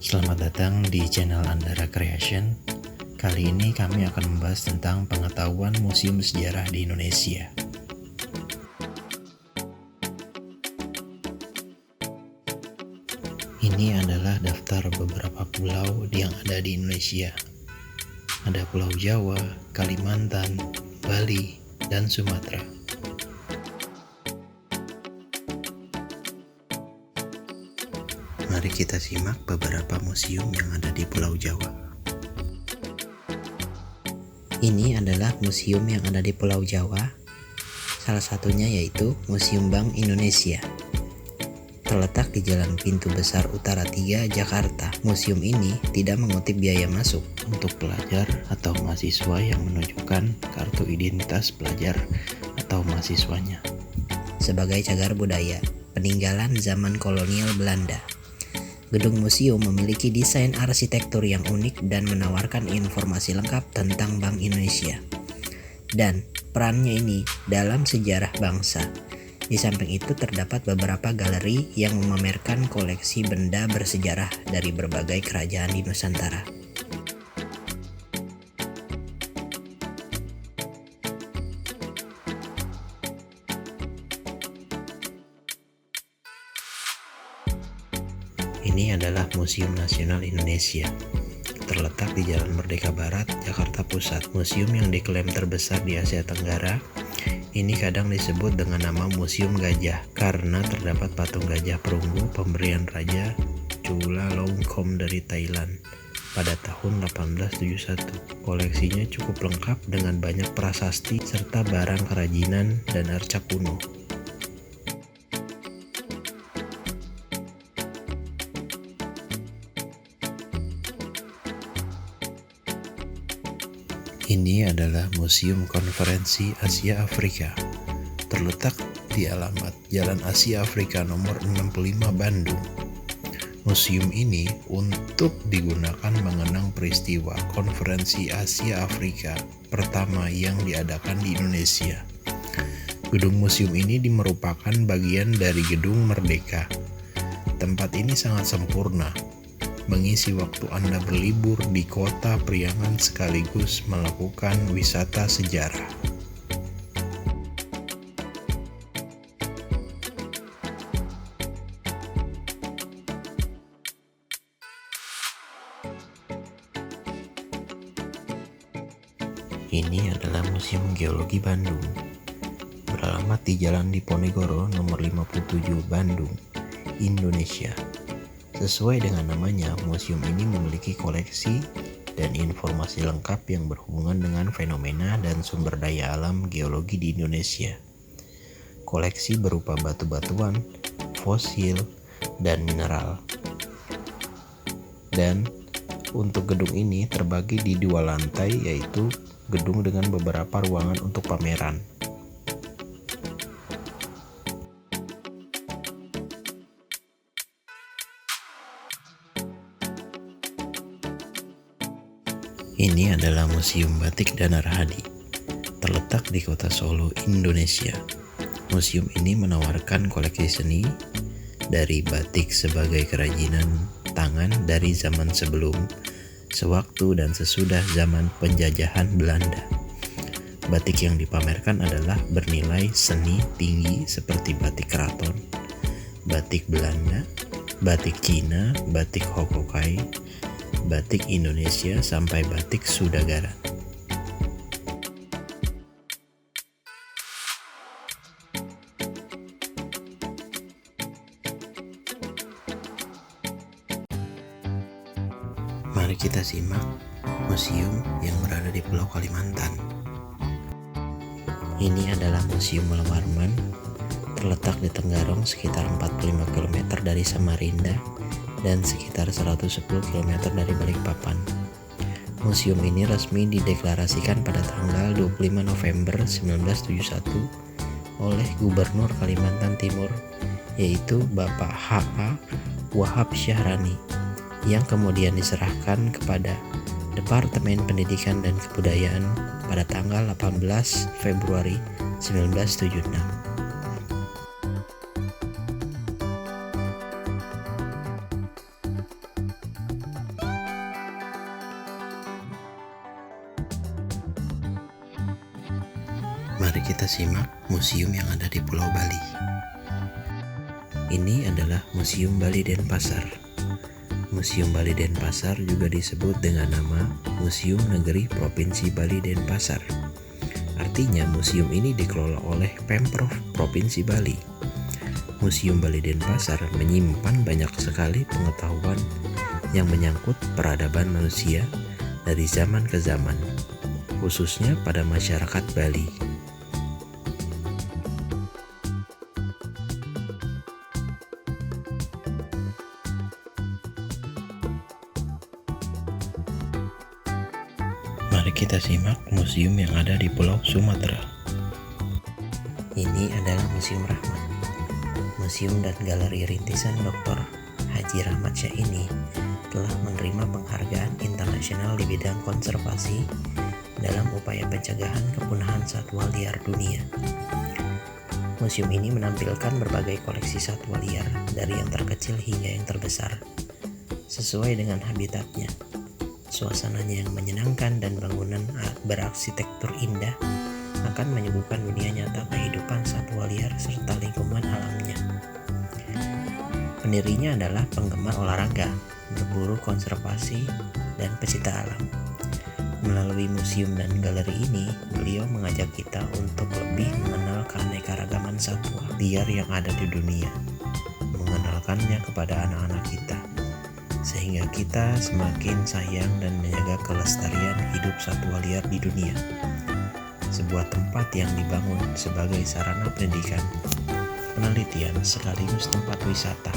Selamat datang di channel Andara Creation. Kali ini kami akan membahas tentang pengetahuan museum sejarah di Indonesia. Ini adalah daftar beberapa pulau yang ada di Indonesia. Ada Pulau Jawa, Kalimantan, Bali, dan Sumatera. Mari kita simak beberapa museum yang ada di Pulau Jawa. Ini adalah museum yang ada di Pulau Jawa. Salah satunya yaitu Museum Bank Indonesia. Terletak di Jalan Pintu Besar Utara 3, Jakarta. Museum ini tidak mengutip biaya masuk untuk pelajar atau mahasiswa yang menunjukkan kartu identitas pelajar atau mahasiswanya. Sebagai cagar budaya, peninggalan zaman kolonial Belanda. Gedung museum memiliki desain arsitektur yang unik dan menawarkan informasi lengkap tentang Bank Indonesia dan perannya ini dalam sejarah bangsa. Di samping itu terdapat beberapa galeri yang memamerkan koleksi benda bersejarah dari berbagai kerajaan di Nusantara. Ini adalah Museum Nasional Indonesia. Terletak di Jalan Merdeka Barat, Jakarta Pusat. Museum yang diklaim terbesar di Asia Tenggara. Ini kadang disebut dengan nama Museum Gajah karena terdapat patung gajah perunggu pemberian Raja Chulalongkorn dari Thailand pada tahun 1871. Koleksinya cukup lengkap dengan banyak prasasti serta barang kerajinan dan arca kuno. Ini adalah Museum Konferensi Asia Afrika. Terletak di alamat Jalan Asia Afrika nomor 65 Bandung. Museum ini untuk digunakan mengenang peristiwa Konferensi Asia Afrika pertama yang diadakan di Indonesia. Gedung museum ini merupakan bagian dari Gedung Merdeka. Tempat ini sangat sempurna, mengisi waktu Anda berlibur di kota Priangan sekaligus melakukan wisata sejarah. Ini adalah Museum Geologi Bandung. Beralamat di Jalan Diponegoro nomor 57 Bandung, Indonesia. Sesuai dengan namanya, museum ini memiliki koleksi dan informasi lengkap yang berhubungan dengan fenomena dan sumber daya alam geologi di Indonesia. Koleksi berupa batu-batuan, fosil, dan mineral. Dan untuk gedung ini terbagi di 2 lantai, yaitu gedung dengan beberapa ruangan untuk pameran. Ini adalah Museum Batik Danar Hadi, terletak di kota Solo, Indonesia. Museum ini menawarkan koleksi seni dari batik sebagai kerajinan tangan dari zaman sebelum, sewaktu, dan sesudah zaman penjajahan Belanda. Batik yang dipamerkan adalah bernilai seni tinggi seperti batik keraton, batik Belanda, batik Cina, batik Hokkaido, batik Indonesia, sampai batik Sudagara. Mari kita simak museum yang berada di Pulau Kalimantan. Ini adalah Museum Lewarman, terletak di Tenggarong sekitar 45 km dari Samarinda dan sekitar 110 km dari Balikpapan. Museum ini resmi dideklarasikan pada tanggal 25 November 1971 oleh Gubernur Kalimantan Timur, yaitu Bapak H.A. Wahab Syahrani, yang kemudian diserahkan kepada Departemen Pendidikan dan Kebudayaan pada tanggal 18 Februari 1976. Mari kita simak museum yang ada di Pulau Bali. Ini adalah Museum Bali Denpasar. Museum Bali Denpasar juga disebut dengan nama Museum Negeri Provinsi Bali Denpasar. Artinya museum ini dikelola oleh Pemprov Provinsi Bali. Museum Bali Denpasar menyimpan banyak sekali pengetahuan yang menyangkut peradaban manusia dari zaman ke zaman, khususnya pada masyarakat Bali. Mari kita simak museum yang ada di Pulau Sumatera. Ini adalah Museum Rahmat. Museum dan Galeri Rintisan Dr. Haji Rahmat Syah ini telah menerima penghargaan internasional di bidang konservasi dalam upaya pencegahan kepunahan satwa liar dunia. Museum ini menampilkan berbagai koleksi satwa liar dari yang terkecil hingga yang terbesar, sesuai dengan habitatnya. Suasananya yang menyenangkan dan bangunan berarsitektur indah akan menyuguhkan dunia nyata kehidupan satwa liar serta lingkungan alamnya. Pendirinya adalah penggemar olahraga, berburu, konservasi, dan pecinta alam. Melalui museum dan galeri ini, beliau mengajak kita untuk lebih mengenal keanekaragaman satwa liar yang ada di dunia, mengenalkannya kepada anak-anak kita, sehingga kita semakin sayang dan menjaga kelestarian hidup satwa liar di dunia. Sebuah tempat yang dibangun sebagai sarana pendidikan, penelitian, sekaligus tempat wisata.